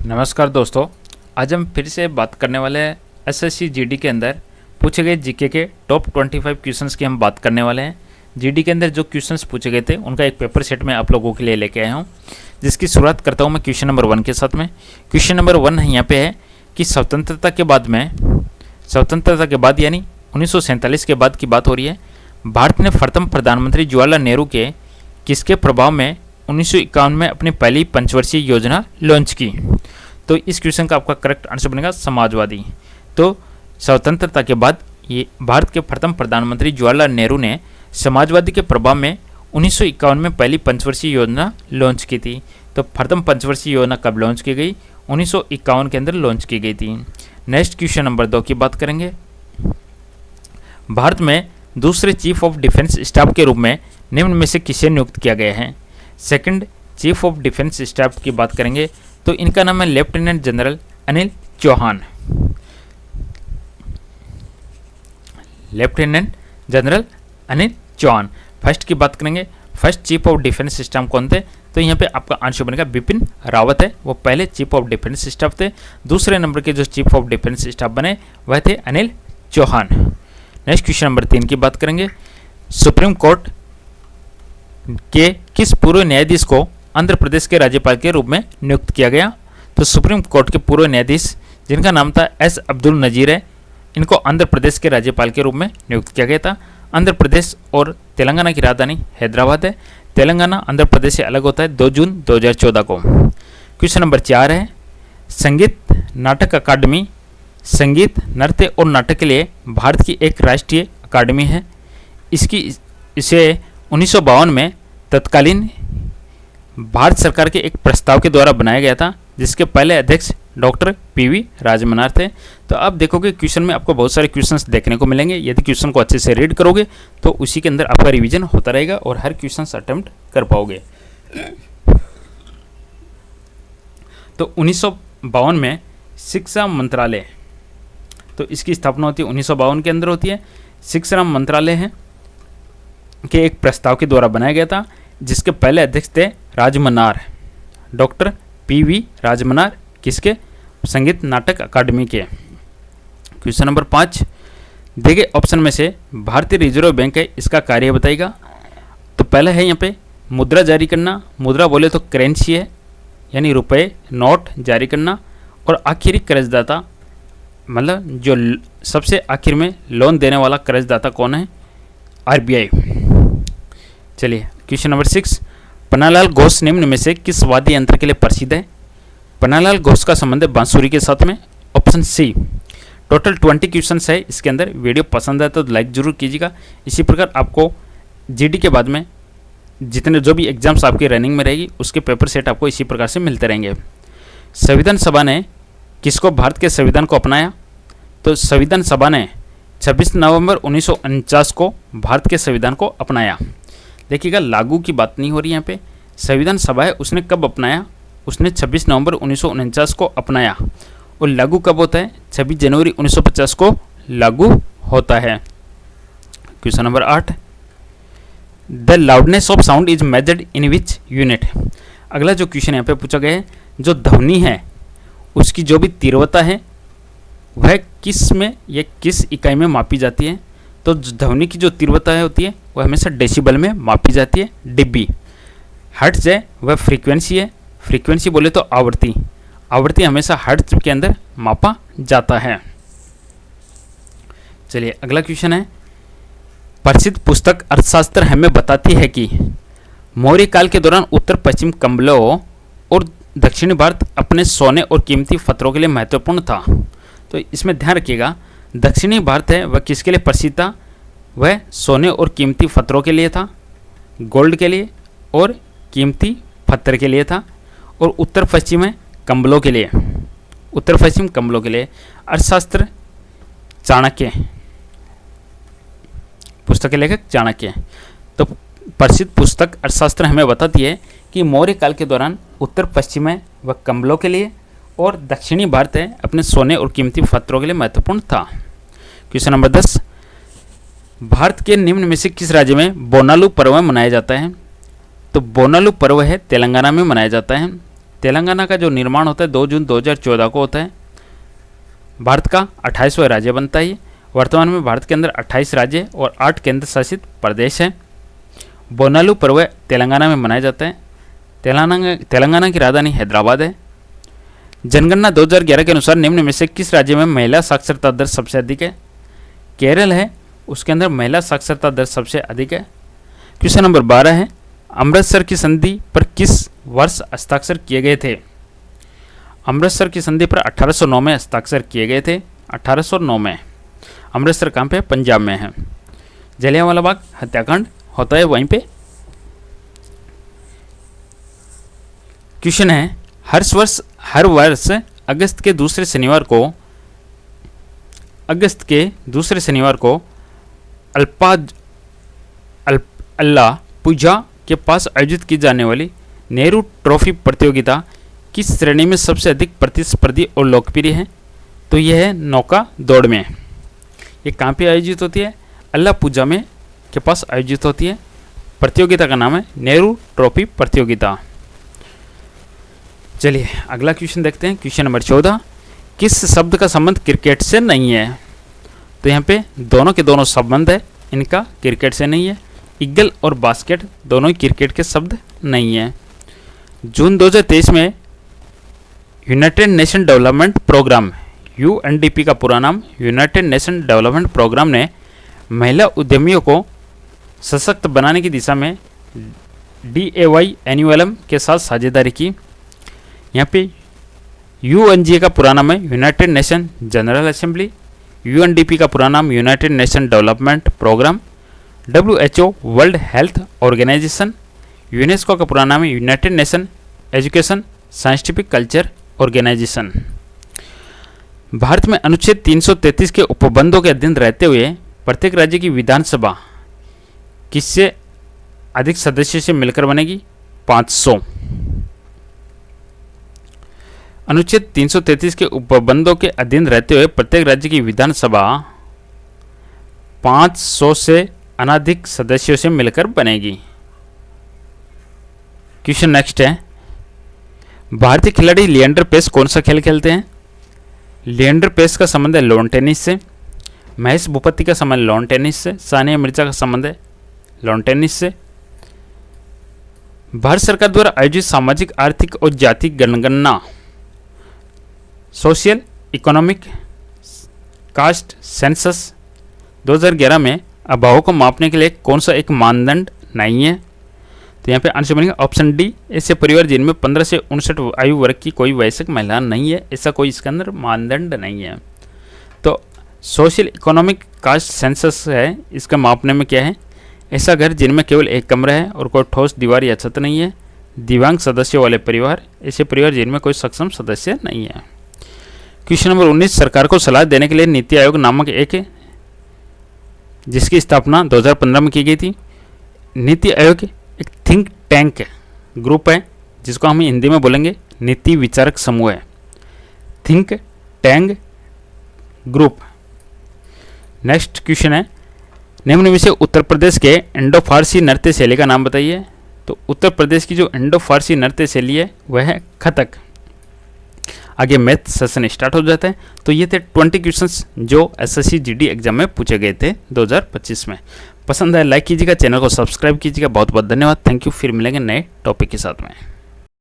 नमस्कार दोस्तों, आज हम फिर से बात करने वाले हैं एसएससी जीडी के अंदर पूछे गए जीके के टॉप 25 क्वेश्चंस की हम बात करने वाले हैं। जीडी के अंदर जो क्वेश्चंस पूछे गए थे उनका एक पेपर सेट मैं आप लोगों के लिए लेके आया हूं, जिसकी शुरुआत करता हूं मैं क्वेश्चन नंबर 1 के साथ में। क्वेश्चन नंबर 1 यहाँ पे है कि स्वतंत्रता के बाद यानी 1947 के बाद की बात हो रही है। भारत ने प्रथम प्रधानमंत्री जवाहरलाल नेहरू के किसके प्रभाव में 1951 में अपनी पहली पंचवर्षीय योजना लॉन्च की। तो इस क्वेश्चन का आपका करेक्ट आंसर बनेगा समाजवादी। तो स्वतंत्रता के बाद ये भारत के प्रथम प्रधानमंत्री जवाहरलाल नेहरू ने समाजवादी के प्रभाव में 1951 में पहली पंचवर्षीय योजना लॉन्च की थी। तो प्रथम पंचवर्षीय योजना कब लॉन्च की गई? 1951 के अंदर लॉन्च की गई थी। नेक्स्ट क्वेश्चन नंबर 2 की बात करेंगे। भारत में दूसरे चीफ ऑफ डिफेंस स्टाफ के रूप में निम्न में से किसे नियुक्त किया गया है? Second chief of defence staff की बात करेंगे तो इनका नाम है lieutenant general Anil Chauhan. Lieutenant general Anil Chauhan. First की बात करेंगे, first chief of defence staff कौन थे? तो यहाँ पे आपका आंसर बनेगा बिपिन रावत है, वो पहले चीफ ऑफ डिफेंस स्टाफ थे। दूसरे नंबर के जो चीफ ऑफ डिफेंस स्टाफ बने वह थे Anil Chauhan. Next question number 3 की बात करेंगे। सुप्रीम कोर्ट के किस पूर्व न्यायाधीश को आंध्र प्रदेश के राज्यपाल के रूप में नियुक्त किया गया? तो सुप्रीम कोर्ट के पूर्व न्यायाधीश जिनका नाम था एस अब्दुल नजीर है, इनको आंध्र प्रदेश के राज्यपाल के रूप में नियुक्त किया गया था। आंध्र प्रदेश और तेलंगाना की राजधानी हैदराबाद है। तेलंगाना आंध्र प्रदेश से अलग होता है 2 जून 2014 को। क्वेश्चन नंबर 4 है, संगीत नाटक अकादमी संगीत, नृत्य और नाटक के लिए भारत की एक राष्ट्रीय अकादमी है। इसे 1952 में तत्कालीन भारत सरकार के एक प्रस्ताव के द्वारा बनाया गया था, जिसके पहले अध्यक्ष डॉक्टर पीवी राजमनार थे। तो आप देखोगे क्वेश्चन में आपको बहुत सारे क्वेश्चंस देखने को मिलेंगे। यदि क्वेश्चन को अच्छे से रीड करोगे तो उसी के अंदर आपका रिवीजन होता रहेगा और हर क्वेश्चन अटेम्प्ट कर पाओगे। तो 1952 में शिक्षा मंत्रालय, तो इसकी स्थापना होती है 1952 के अंदर होती है। शिक्षा मंत्रालय है के एक प्रस्ताव के द्वारा बनाया गया था, जिसके पहले अध्यक्ष थे राजमनार, डॉक्टर पीवी राजमनार, किसके? संगीत नाटक अकादमी के। क्वेश्चन नंबर 5, दिए गए ऑप्शन में से भारतीय रिजर्व बैंक है, इसका कार्य बताइएगा। तो पहला है यहाँ पे मुद्रा जारी करना, मुद्रा बोले तो करेंसी है यानी रुपए नोट जारी करना। और आखिरी कर्जदाता, मतलब जो सबसे आखिर में लोन देने वाला कर्जदाता कौन है? आरबीआई। चलिए क्वेश्चन नंबर 6, पन्नालाल घोष निम्न में से किस वाद्य यंत्र के लिए प्रसिद्ध है? पन्नालाल घोष का संबंध है बांसुरी के साथ में। Option C. टोटल 20 क्वेश्चन है इसके अंदर। वीडियो पसंद आए तो लाइक जरूर कीजिएगा। इसी प्रकार आपको जीडी के बाद में जितने जो भी एग्जाम्स आपकी रनिंग में रहेगी उसके पेपर सेट आपको इसी प्रकार से मिलते रहेंगे। संविधान सभा ने किसको भारत के संविधान को अपनाया? तो संविधान सभा ने 26 नवंबर 1949 को भारत के संविधान को अपनाया। देखिएगा लागू की बात नहीं हो रही यहाँ पे। संविधान सभा है उसने कब अपनाया? उसने 26 नवंबर 1949 को अपनाया। और लागू कब होता है? 26 जनवरी 1950 को लागू होता है। Question number 8, the loudness of sound is measured in which unit? अगला जो क्वेश्चन यहाँ पे पूछा गया है, जो ध्वनि है उसकी जो भी तीव्रता है वह किस में या किस इकाई में मापी जाती है? तो ध्वनि की जो तीव्रता है होती है वह हमेशा डेसिबल में मापी जाती है, डीबी। हर्ट्ज है वह फ्रीक्वेंसी है, फ्रीक्वेंसी बोले तो आवृत्ति, आवृत्ति हमेशा हर्ट्ज के अंदर मापा जाता है। चलिए अगला क्वेश्चन है, प्रसिद्ध पुस्तक अर्थशास्त्र हमें बताती है कि मौर्य काल के दौरान उत्तर पश्चिम कम्बलों और दक्षिणी भारत अपने सोने और कीमती पत्थरों के लिए महत्वपूर्ण था। तो इसमें ध्यान रखिएगा, दक्षिणी भारत है वह किसके लिए प्रसिद्ध था? वह सोने और कीमती पत्थरों के लिए था, गोल्ड के लिए और कीमती पत्थर के लिए था। और उत्तर पश्चिम है कंबलों के लिए, उत्तर पश्चिम कंबलों के लिए। अर्थशास्त्र चाणक्य, पुस्तक के लेखक चाणक्य। तो प्रसिद्ध पुस्तक अर्थशास्त्र हमें बताती है कि मौर्य काल के दौरान उत्तर पश्चिम है वह कंबलों के लिए और दक्षिणी भारत है अपने सोने और कीमती पत्थरों के लिए महत्वपूर्ण था। क्वेश्चन नंबर 10, भारत के निम्न में से किस राज्य में बोनालू पर्व मनाया जाता है? तो बोनालू पर्व है तेलंगाना में मनाया जाता है। तेलंगाना का जो निर्माण होता है 2 जून 2014 को होता है। भारत का 28वां राज्य बनता है। वर्तमान में भारत के अंदर 28 राज्य और 8 केंद्र शासित प्रदेश हैं। बोनालू पर्व तेलंगाना में मनाया जाता है। तेलंगाना की राजधानी हैदराबाद है। जनगणना 2011 के अनुसार निम्न में से किस राज्य में महिला साक्षरता दर सबसे अधिक है? केरल है, उसके अंदर महिला साक्षरता दर सबसे अधिक है। क्वेश्चन नंबर 12 है, अमृतसर की संधि पर किस वर्ष हस्ताक्षर किए गए थे? अमृतसर की संधि पर 1809 में हस्ताक्षर किए गए थे। 1809 में। अमृतसर कहाँ पे? पंजाब में है। जलियांवाला बाग हत्याकांड होता है वहीं पे। क्वेश्चन है, हर वर्ष अगस्त के दूसरे शनिवार को अल्लाह पूजा के पास आयोजित की जाने वाली नेहरू ट्रॉफी प्रतियोगिता किस श्रेणी में सबसे अधिक प्रतिस्पर्धी और लोकप्रिय है? तो यह है नौका दौड़ में। ये कहाँ पे आयोजित होती है? अल्लाह पूजा में के पास आयोजित होती है। प्रतियोगिता का नाम है नेहरू ट्रॉफी प्रतियोगिता। चलिए अगला क्वेश्चन देखते हैं। क्वेश्चन नंबर 14, किस शब्द का संबंध क्रिकेट से नहीं है? तो यहाँ पे दोनों के दोनों संबंध है, इनका क्रिकेट से नहीं है। ईगल और बास्केट दोनों ही क्रिकेट के शब्द नहीं है। जून 2023 में united nation development programme UNDP का पूरा नाम यूनाइटेड नेशन डेवलपमेंट प्रोग्राम ने महिला उद्यमियों को सशक्त बनाने की दिशा में DAY एनुअलम के साथ साझेदारी की। यहाँ पे UNGA का पूरा नाम है united nation general assembly. UNDP का पूरा नाम united nation development programme. WHO world health organisation. UNESCO का पूरा नाम है united nation education scientific culture organisation. Bharat में अनुच्छेद 333 के उपबंधों के अधीन रहते हुए प्रत्येक राज्य की विधानसभा किससे अधिक सदस्यों से मिलकर बनेगी? 500। अनुच्छेद 333 के उपबंधों के अधीन रहते हुए प्रत्येक राज्य की विधानसभा 500 से अनधिक सदस्यों से मिलकर बनेगी। क्वेश्चन नेक्स्ट है, भारतीय खिलाड़ी लिएंडर पेस कौन सा खेल खेलते हैं? लिएंडर पेस का संबंध है लॉन टेनिस से। महेश भूपति का संबंध लॉन टेनिस से। सानिया मिर्जा का संबंध है लॉन टेनिस से। भारत सरकार द्वारा आयोजित सामाजिक आर्थिक और जाति जनगणना सोशल इकोनॉमिक कास्ट सेंसस 2011 में अभावों को मापने के लिए कौन सा एक मानदंड नहीं है? तो यहाँ पे आंसर बनेगा ऑप्शन डी, ऐसे परिवार जिनमें 15 से 59 आयु वर्ग की कोई वयस्क महिला नहीं है, ऐसा कोई इसके अंदर मानदंड नहीं है। तो सोशल इकोनॉमिक कास्ट सेंसस है, इसका मापने में क्या है? ऐसा घर जिनमें केवल एक कमरा है और कोई ठोस दीवार या छत नहीं है, दिव्यांग सदस्यों वाले परिवार, ऐसे परिवार जिनमें कोई सक्षम सदस्य नहीं है। क्वेश्चन नंबर 19, सरकार को सलाह देने के लिए नीति आयोग नामक एक जिसकी स्थापना 2015 में की गई थी। नीति आयोग एक थिंक टैंक ग्रुप है जिसको हम हिंदी में बोलेंगे नीति विचारक समूह है। Think tank group. Next question है, निम्न में से उत्तर प्रदेश के इंडो फारसी नृत्य शैली का नाम बताइए। तो उत्तर प्रदेश की जो इंडो फारसी नृत्य शैली है वह है कथक। आगे मैथ सेशन स्टार्ट हो जाता है। तो ये थे 20 क्वेश्चंस जो SSC GD एग्जाम में पूछे गए थे 2025 में। पसंद आए लाइक कीजिएगा, चैनल को सब्सक्राइब कीजिएगा। बहुत बहुत धन्यवाद, थैंक यू। फिर मिलेंगे नए टॉपिक के साथ में।